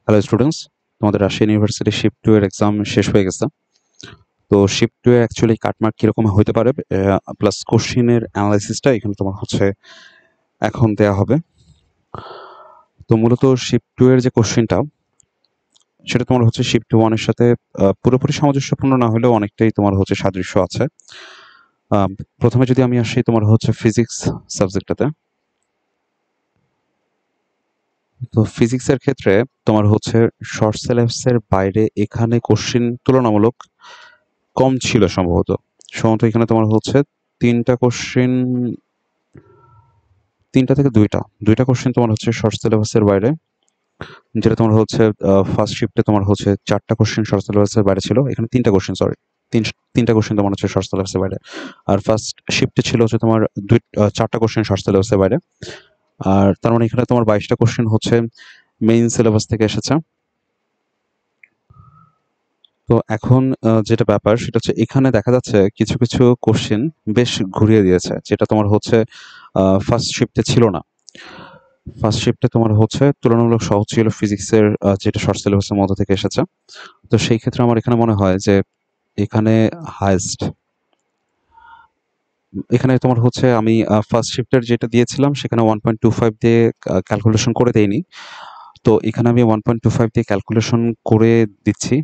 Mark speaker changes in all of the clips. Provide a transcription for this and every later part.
Speaker 1: Hello students, তোমাদের Rajshahi university shift 2 এর exam শেষ হয়ে গেছে। তো শিফট 2 এর অ্যাকচুয়ালি কাটমার্ক কিরকম হতে পারে প্লাস কোশ্চিনের অ্যানালাইসিসটা এখানে তোমার হচ্ছে এখন দেয়া হবে। তো মূলত শিফট 2 এর যে কোশ্চিনটা সেটা তোমার হচ্ছে শিফট 1 এর সাথে পুরোপুরি সামঞ্জস্যপূর্ণ না হলেও অনেকটাই তোমার হচ্ছে সাদৃশ্য আছে। প্রথমে যদি আমি আসি তোমার হচ্ছে ফিজিক্স সাবজেক্টটাতে। তো ফিজিক্সের ক্ষেত্রে তোমার হচ্ছে শর্ট সিলেবাসের বাইরে এখানে কোশ্চিন তুলনামূলক কম ছিল সম্ভবত। সম্ভবত এখানে তোমার হচ্ছে ৩টা কোশ্চেন ৩টা থেকে ২টা কোশ্চেন তোমার হচ্ছে শর্ট সিলেবাসের বাইরে। যেটা তোমার হচ্ছে ফার্স্ট শিফটে তোমার হচ্ছে ৪টা কোশ্চেন শর্ট সিলেবাসের বাইরে ছিল। এখানে ৩টা কোশ্চেন সরি। ৩টা কোশ্চেন তোমার হচ্ছে শর্ট সিলেবাসের বাইরে। আর ফার্স্ট শিফটে ছিল হচ্ছে তোমার ৪টা কোশ্চেন শর্ট সিলেবাসের বাইরে। আর তার মানে এখানে তোমার ২২টা কোশ্চেন হচ্ছে মেইন সিলেবাস থেকে এসেছে। তো এখন যেটা ব্যাপার সেটা হচ্ছে এখানে দেখা যাচ্ছে কিছু কোশ্চেন বেশ ঘুরিয়ে দিয়েছে। যেটা তোমার হচ্ছে ফার্স্ট শিফটে ছিল না। ফার্স্ট শিফটে তোমার হচ্ছে তুলনামূলক সহজ ছিল ফিজিক্সের যেটা শর্ট সিলেবাসের মধ্য থেকে এসেছে। তো সেই ক্ষেত্রে আমার এখানে মনে হয় যে এখানে হাইয়েস্ট এখানে তোমার হচ্ছে আমি ফার্স্ট শিফটের যেটা দিয়েছিলাম সেখানে 1.25 দিয়ে ক্যালকুলেশন করে দেইনি। তো এখানে আমি 1.25 দিয়ে ক্যালকুলেশন করে দিচ্ছি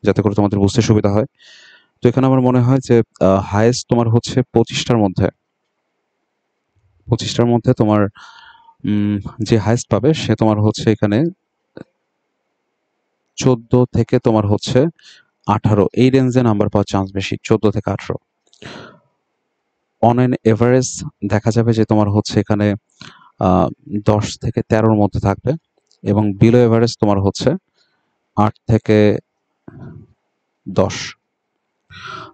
Speaker 1: যাতে করে তোমাদের বুঝতে সুবিধা হয়। তো এখানে আমার মনে হয় যে হাইয়েস্ট তোমার হচ্ছে 25টার মধ্যে তোমার যে হাইয়েস্ট পাবে সে তোমার হচ্ছে এখানে 14 থেকে তোমার হচ্ছে 18 এই রেঞ্জে নাম্বার পাওয়ার চান্স বেশি। 14 থেকে 18 অন অ্যান এভারেজ দেখা যাবে যে তোমার হচ্ছে এখানে 10 থেকে 13 এর মধ্যে থাকবে এবং বিলো এভারেজ তোমার হচ্ছে 8 থেকে 10।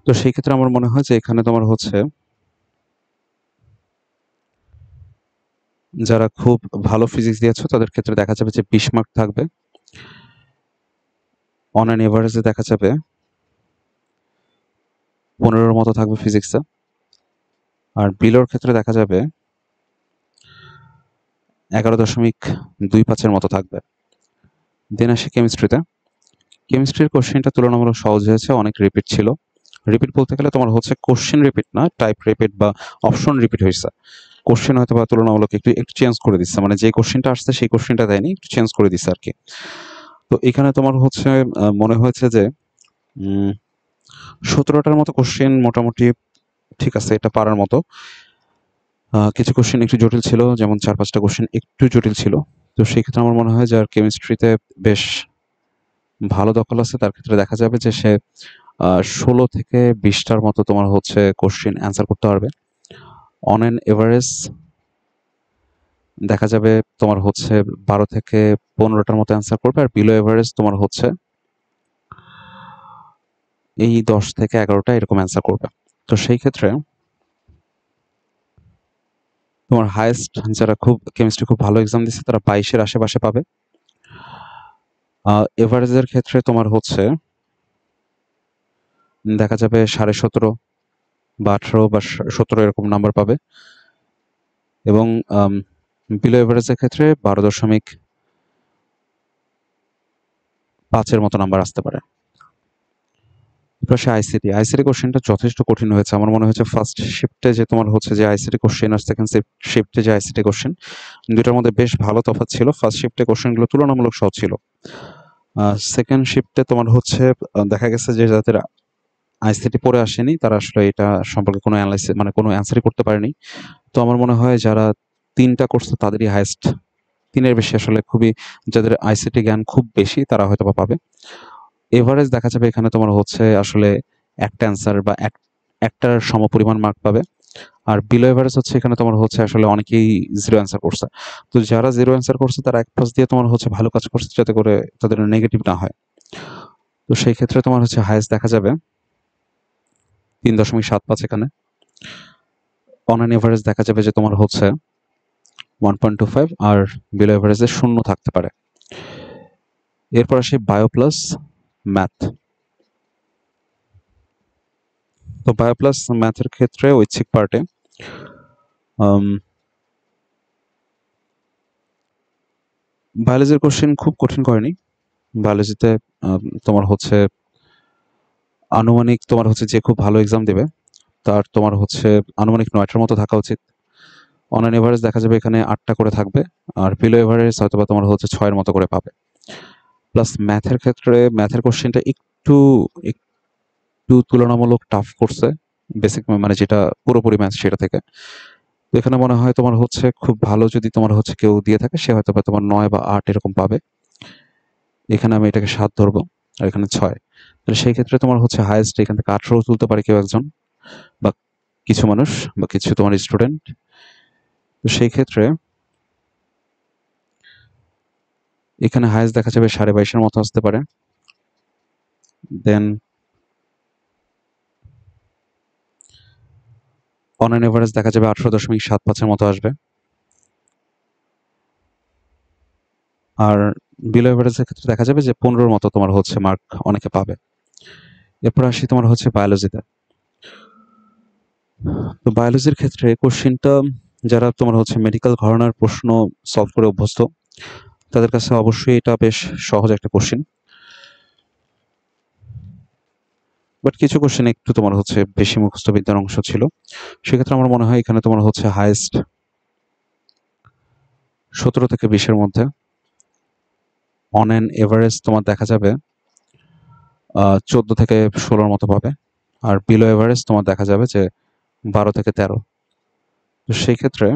Speaker 1: তো সেই ক্ষেত্রে আমার মনে হয় যে এখানে তোমার হচ্ছে যারা খুব ভালো ফিজিক্স দিয়েছো তাদের ক্ষেত্রে দেখা যাবে যে 20 মার্ক থাকবে। অন অ্যান এভারেজে দেখা যাবে 15 এর মতো থাকবে ফিজিক্সে। আর বিলোর ক্ষেত্রে দেখা যাবে 11.25 এর মতো থাকবে। দেন আসি কেমিস্ট্রিতে। কেমিস্ট্রির কোশ্চেনটা তুলনামূলক সহজ হয়েছে, অনেক রিপিট ছিল। রিপিট বলতে গেলে তোমার হচ্ছে কোশ্চেন রিপিট না, টাইপ রিপিট বা অপশন রিপিট হয়েছে। কোশ্চেন হয়তো বা তুলনামূলক একটু চেঞ্জ করে দিচ্ছে, মানে যে কোশ্চেনটা আসছে সেই কোশ্চেনটা দেয়নি, একটু চেঞ্জ করে দিচ্ছে আর কি। তো এখানে তোমার হচ্ছে মনে হয়েছে যে 17টার মতো কোশ্চেন মোটামুটি ঠিক আছে, এটা পারার মতো। কিছু কোশ্চেন একটু জটিল ছিল, যেমন 4-5টা কোশ্চেন একটু জটিল ছিল। তো সেই ক্ষেত্রে আমার মনে হয় যে আর কেমিস্ট্রিতে বেশ ভালো দখল আছে, তার ক্ষেত্রে দেখা যাবে যে সে 16 থেকে 20টার মতো তোমার হচ্ছে কোশ্চেন অ্যান্সার করতে পারবে। অন অ্যান এভারেজ দেখা যাবে তোমার হচ্ছে 12 থেকে 15টার মতো অ্যান্সার করবে। আর বিলো এভারেজ তোমার হচ্ছে এই 10 থেকে 11টা এরকম অ্যান্সার করবে। তো সেই ক্ষেত্রে তোমার হাইয়েস্ট যারা খুব কেমিস্ট্রি খুব ভালো এক্সাম দিচ্ছে তারা 22 এর আশেপাশে পাবে। এভারেজের ক্ষেত্রে তোমার হচ্ছে দেখা যাবে 17.5 বা 18 বা 17 এরকম নাম্বার পাবে এবং বিলো এভারেজের ক্ষেত্রে 12.5 এর মতো নাম্বার আসতে পারে। আইসিটি কোশ্চেনটা যথেষ্ট কঠিন হয়েছে। আমার মনে হয়েছে ফার্স্ট শিফটে যে তোমার হচ্ছে যে আইসিটি কোশ্চেন আর সেকেন্ড শিফটে যে আইসিটি কোশ্চেন দুটার মধ্যে বেশ ভালো তফাৎ ছিল। ফার্স্ট শিফটে কোশ্চেনগুলো তুলনামূলক সহজ ছিল। সেকেন্ড শিফটে তোমার হচ্ছে দেখা গেছে যে যাদের আইসিটি পড়ে আসেনি তারা আসলে এটা সম্পর্কে কোনো অ্যানালাইসিস মানে কোনো অ্যান্সারই করতে পারেনি। তো আমার মনে হয় যারা 3টা করছে তাদেরই হাইয়েস্ট। 3 এর বেশি আসলে খুবই, যাদের আইসিটি জ্ঞান খুব বেশি তারা হয়তোবা পাবে। এভারেজ দেখা যাবে এখানে তোমার হচ্ছে আসলে একটা অ্যান্সার বা একটার সমপরিমাণ মার্ক পাবে। আর বিলো এভারেজ হচ্ছে এখানে তোমার হচ্ছে আসলে অনেকেই 0 অ্যান্সার করছে। তো যারা 0 অ্যান্সার করছে তারা 1+ দিয়ে তোমার হচ্ছে ভালো কাজ করছে যাতে করে তাদের নেগেটিভ না হয়। তো সেই ক্ষেত্রে তোমার হচ্ছে হাইয়েস্ট দেখা যাবে 3.75 এখানে। অন অ্যান এভারেজ দেখা যাবে যে তোমার হচ্ছে 1.25 আর বিলো এভারেজে 0 থাকতে পারে। এরপর আসি বায়ো প্লাস ম্যাথ। তো বায়ো প্লাস ম্যাথের ক্ষেত্রে ঐচ্ছিক পার্টে বায়োলজির কোশ্চেন খুব কঠিন করেনি। বায়োলজিতে তোমার হচ্ছে আনুমানিক তোমার হচ্ছে যে খুব ভালো এক্সাম দেবে তার তোমার হচ্ছে আনুমানিক 9টার মতো থাকা উচিত। অন অ্যান এভারেজ দেখা যাবে এখানে 8টা করে থাকবে, আর বিলো এভারেজ হয়তোবা তোমার হচ্ছে 6-এর মতো করে পাবে। প্লাস ম্যাথের ক্ষেত্রে ম্যাথের কোশ্চেনটা একটু তুলনামূলক টাফ করছে, বেসিক মানে যেটা পুরোপুরি ম্যাথ সেটা থেকে। তো এখানে মনে হয় তোমার হচ্ছে খুব ভালো যদি তোমার হচ্ছে কেউ দিয়ে থাকে সে হয়তোবা তোমার 9 বা 8 এরকম পাবে। এখানে আমি এটাকে 7 ধরবো, আর এখানে 6। তাহলে সেই ক্ষেত্রে তোমার হচ্ছে হাইয়েস্ট এখান থেকে 18 তুলতে পারে কেউ একজন, বা কিছু মানুষ, বা কিছু তোমার স্টুডেন্ট। তো সেই ক্ষেত্রে এখানে হাইয়েস্ট দেখা যাবে 22.5-এর মতো আসতে পারে। দেন অন অ্যান এভারেজ দেখা যাবে 18.75-এর মতো আসবে। আর বিলো এভারেজের ক্ষেত্রে দেখা যাবে যে 15-র মতো তোমার হচ্ছে মার্ক অনেকে পাবে। এরপর আসি তোমার হচ্ছে বায়োলজিতে। তো বায়োলজির ক্ষেত্রে কোশ্চেনটা যারা তোমার হচ্ছে মেডিকেল ঘরানার প্রশ্ন সলভ করে অভ্যস্ত তাদের কাছে অবশ্যই এটা বেশ সহজ একটা কোশ্চেন। বাট কিছু কোশ্চেন একটু তোমার হচ্ছে বেশি মুখস্থ বিদ্যার অংশ ছিল। সেক্ষেত্রে আমার মনে হয় এখানে তোমার হচ্ছে হাইয়েস্ট 17 থেকে 20-এর মধ্যে। অন অ্যান এভারেজ তোমার দেখা যাবে 14 থেকে 16-র মতো পাবে। আর বিলো এভারেজ তোমার দেখা যাবে যে 12 থেকে 13। তো সেই ক্ষেত্রে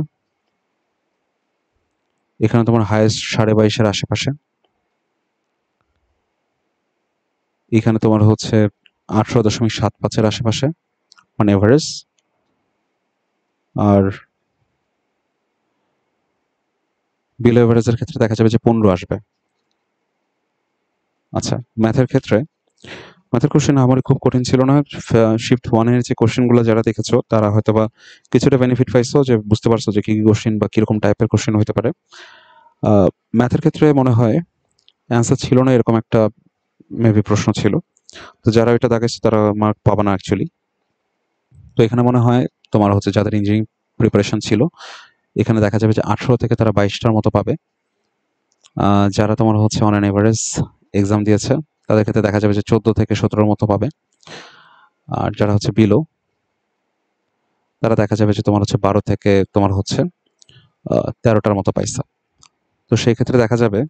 Speaker 1: এখানে তোমার হাইয়েস্ট 22.5-এর আশেপাশে। এখানে তোমার হচ্ছে 18.75-এর আশেপাশে মানে এভারেজ। আর বিলো এভারেজের ক্ষেত্রে দেখা যাবে যে 15 আসবে। আচ্ছা, ম্যাথের ক্ষেত্রে ম্যাথের কোশ্চেন আমার খুব কঠিন ছিল না। শিফট 1 এর যে কোশ্চেনগুলো যারা দেখেছো তারা হয়তোবা কিছুটা বেনিফিট পাইছো, যে বুঝতে পারছো যে কি কি কোশ্চেন বা কিরকম টাইপের কোশ্চেন হতে পারে। ম্যাথের ক্ষেত্রে মনে হয় অ্যান্সার ছিল না এরকম একটা মেবি প্রশ্ন ছিল। তো যারা ওইটা দাগেছে তারা মার্ক পাবে না অ্যাকচুয়ালি। তো এখানে মনে হয় তোমার হচ্ছে যাদের ইঞ্জিনিয়ারিং প্রিপারেশন ছিল এখানে দেখা যাবে যে 18 থেকে তারা 22টার মতো পাবে। যারা তোমার হচ্ছে অন অ্যান এভারেজ এক্সাম দিয়েছে তাদের ক্ষেত্রে দেখা যাবে যে 14 থেকে 17-এর মতো পাবে। আর যারা হচ্ছে বিলো তারা দেখা যাবে যে তোমার হচ্ছে 12 থেকে তোমার হচ্ছে 13টার মতো পাইছে। তো সেই ক্ষেত্রে দেখা যাবে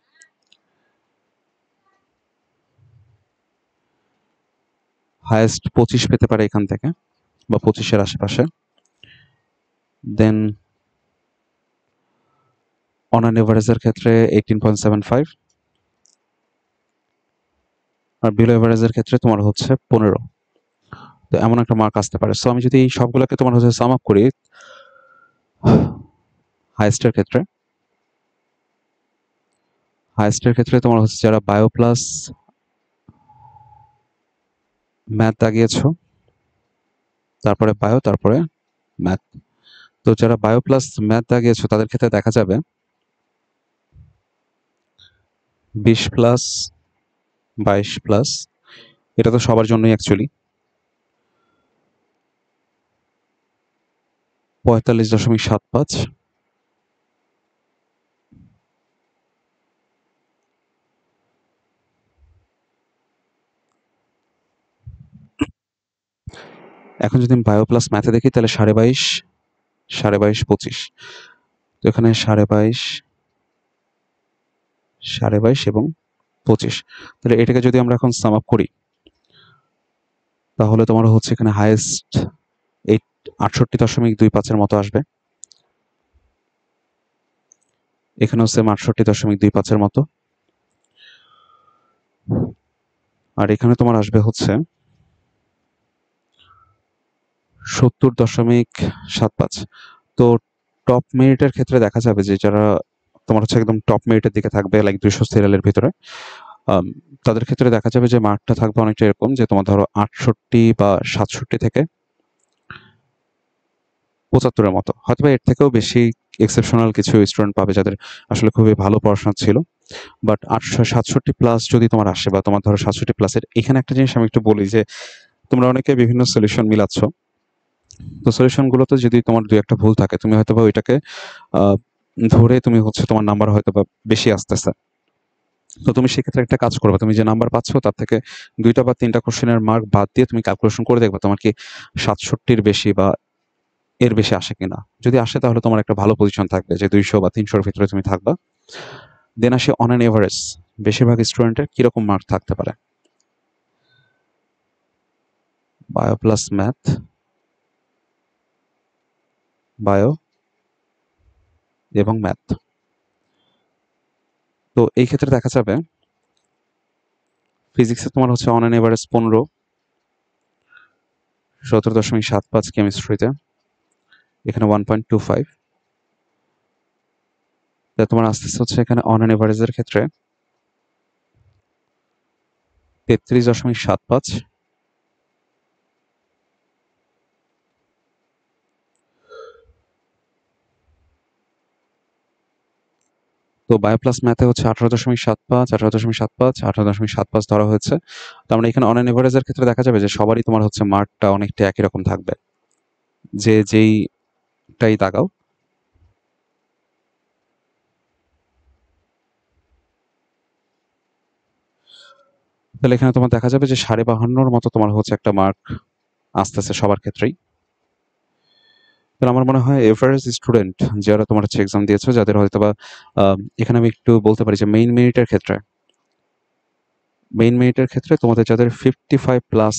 Speaker 1: হাইয়েস্ট 25 পেতে পারে এখান থেকে, বা 25-এর আশেপাশে। দেন অন অ্যান এভারেজের ক্ষেত্রে 18.75, আর বিলো এভারেজের ক্ষেত্রে তোমার হচ্ছে 15। তো এমন একটা মার্ক আসতে পারে। সো আমি যদি এই সবগুলোকে তোমার হচ্ছে সাম আপ করি, হাইয়েস্টের ক্ষেত্রে তোমার হচ্ছে যারা বায়ো প্লাস ম্যাথ দাগিয়েছো, তারপরে বায়ো, তারপরে ম্যাথ। তো যারা বায়ো প্লাস ম্যাথ দাগিয়েছো তাদের ক্ষেত্রে দেখা যাবে 20 প্লাস 22 প্লাস, এটা তো সবার জন্যই অ্যাকচুয়ালি 45.75। এখন যদি আমি বায়ো প্লাস ম্যাথে দেখি তাহলে 22.5, 22.5, 25। তো এখানে 22.5, 22.5 এবং 25। তাহলে এটাকে যদি আমরা এখন সাম আপ করি তাহলে তোমার হচ্ছে এখানে হাইয়েস্ট 68.25-এর মতো আসবে। এখানেও সেম 68.25-এর মতো। আর এখানে তোমার আসবে হচ্ছে 70.75। তো টপ মেরিটের ক্ষেত্রে দেখা যাবে যে যারা তোমার হচ্ছে একদম টপ মেরিটের দিকে থাকবে, লাইক 200 সিরিয়ালের ভিতরে, তাদের ক্ষেত্রে দেখা যাবে যে মার্কটা থাকবে অনেকটা এরকম যে তোমার ধরো 68 বা 67 থেকে 75-এর মতো। হয়তোবা এর থেকেও বেশি এক্সেপশনাল কিছু স্টুডেন্ট পাবে যাদের আসলে খুবই ভালো পড়াশোনা ছিল। বাট 67 প্লাস যদি তোমার আসে, বা তোমার ধরো 67 প্লাসের, এখানে একটা জিনিস আমি একটু বলি যে তোমরা অনেকে বিভিন্ন সলিউশন মিলাচ্ছ। তো সলিউশনগুলোতে যদি তোমার 2-একটা ভুল থাকে তুমি হয়তোবা ওইটাকে ধরে তুমি হচ্ছে তোমার নাম্বার হয়তোবা বেশি আসতেছে। তো তুমি সেক্ষেত্রে একটা কাজ করবে, তুমি যে নাম্বার পাচ্ছ তার থেকে 2টা বা 3টা কোশ্চেনের মার্ক বাদ দিয়ে তুমি ক্যালকুলেশন করে দেখবে তোমার কি 67-র বেশি বা এর বেশি আসে কিনা। যদি আসে তাহলে তোমার একটা ভালো পজিশন থাকবে যে 200 বা 300-র ভিতরে তুমি থাকবা। দেন আসে অন অ্যান এভারেজ বেশিরভাগ স্টুডেন্টের কিরকম মার্ক থাকতে পারে। বায়ো প্লাস ম্যাথ, বায়ো এবং ম্যাথ। তো এই ক্ষেত্রে দেখা যাবে ফিজিক্সে তোমার হচ্ছে অন অ্যান এভারেজ 15, 17.75 কেমিস্ট্রিতে, এখানে 1.25। তোমার আস্তে আস্তে হচ্ছে এখানে অন অ্যান এভারেজের ক্ষেত্রে 33.75। তো বায়ো প্লাস ম্যাথে হচ্ছে 18.75, 18.75, 18.75 ধরা হয়েছে। তো আমরা এখানে অন অ্যান এভারেজের ক্ষেত্রে দেখা যাবে যে সবারই তোমার হচ্ছে মার্কটা অনেকটা একই রকম থাকবে, যে যেইটাই দাগাও। তাহলে এখানে তোমার দেখা যাবে যে 52.5-র মতো তোমার হচ্ছে একটা মার্ক আসতেছে সবার ক্ষেত্রেই। তাহলে আমার মনে হয় এভারেজ স্টুডেন্ট যারা তোমার হচ্ছে এক্সাম দিয়েছো, যাদের হয়তো বা এখানে আমি একটু বলতে পারি যে মেইন মেরিটের ক্ষেত্রে তোমাদের যাদের 55 প্লাস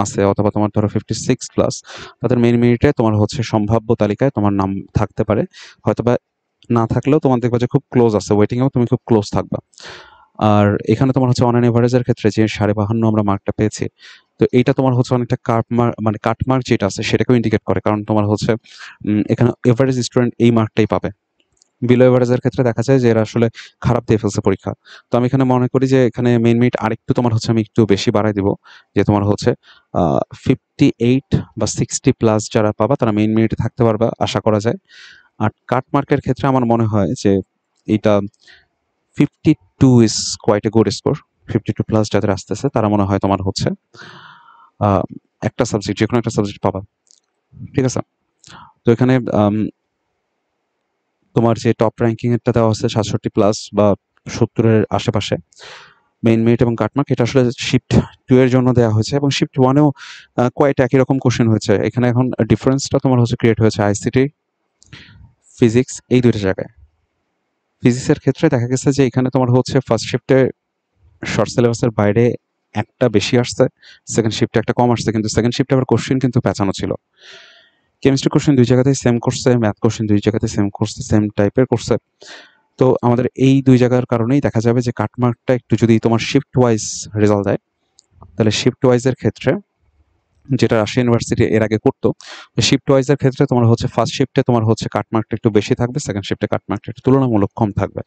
Speaker 1: আছে অথবা তোমার ধরো 56 প্লাস, তাদের মেইন মেরিটে তোমার হচ্ছে সম্ভাব্য তালিকায় তোমার নাম থাকতে পারে। হয়তোবা না থাকলেও তোমার দেখবা যে খুব ক্লোজ আছে, ওয়েটিংয়েও তুমি খুব ক্লোজ থাকবা। আর এখানে তোমার হচ্ছে অন অ্যান এভারেজের ক্ষেত্রে যে 52.5 আমরা মার্কটা পেয়েছি, তো এইটা তোমার হচ্ছে অনেকটা কাট মার্ক যেটা আছে সেটাকেও ইন্ডিকেট করে, কারণ তোমার হচ্ছে এখানে এভারেজ স্টুডেন্ট এই মার্কটাই পাবে। বিলো এভারেজের ক্ষেত্রে দেখা যায় যে এরা আসলে খারাপ দিয়ে ফেলছে পরীক্ষা। তো আমি এখানে মনে করি যে এখানে মেইন মেরিট আরেকটু তোমার হচ্ছে আমি একটু বেশি বাড়াই দিব, যে তোমার হচ্ছে 58 বা 60 প্লাস যারা পাবা তারা মেইন মেরিটে থাকতে পারবা আশা করা যায়। আর কাট মার্কের ক্ষেত্রে আমার মনে হয় যে এইটা 52 is quite a good score. 52 plus যাদের আসতেছে তারা মনে হয় তোমার হচ্ছে একটা সাবজেক্ট, যে কোনো একটা সাবজেক্ট পাবা। ঠিক আছে। তো এখানে তোমার যে টপ র্যাঙ্কিং এরটা দেওয়া হচ্ছে 67 প্লাস বা 70-এর আশেপাশে মেইন মেরিট এবং কাটমার্ক, এটা আসলে শিফট 2 এর জন্য দেওয়া হয়েছে, এবং শিফট 1-এও কোয়াইট একই রকম কোশ্চেন হয়েছে। এখানে এখন ডিফারেন্সটা তোমার হচ্ছে ক্রিয়েট হয়েছে আইসিটি, ফিজিক্স, এই দুইটা জায়গায়। ফিজিক্সের ক্ষেত্রে দেখা গেছে যে এখানে তোমার হচ্ছে ফার্স্ট শিফটে শর্ট সিলেবাসের বাইরে একটা বেশি আসছে, সেকেন্ড শিফটে একটা কম আসছে, কিন্তু সেকেন্ড শিফটে আবার কোশ্চেন কিন্তু পেঁচানো ছিল। কেমিস্ট্রি কোশ্চেন 2 জায়গাতেই সেম করছে, ম্যাথ কোশ্চেন 2 জায়গাতেই সেম করছে, সেম টাইপের করছে। তো আমাদের এই 2 জায়গার কারণেই দেখা যাবে যে কাটমার্কটা একটু যদি তোমার শিফট ওয়াইজ রেজাল্ট দেয়, তাহলে শিফট ওয়াইজ এর ক্ষেত্রে যেটা রাজশাহী ইউনিভার্সিটি এর আগে করতো, শিফট ওয়াইজ এর ক্ষেত্রে তোমার হচ্ছে ফার্স্ট শিফটে তোমার হচ্ছে কাটমার্কটা একটু বেশি থাকবে, সেকেন্ড শিফটে কাটমার্কটা একটু তুলনামূলক কম থাকবে।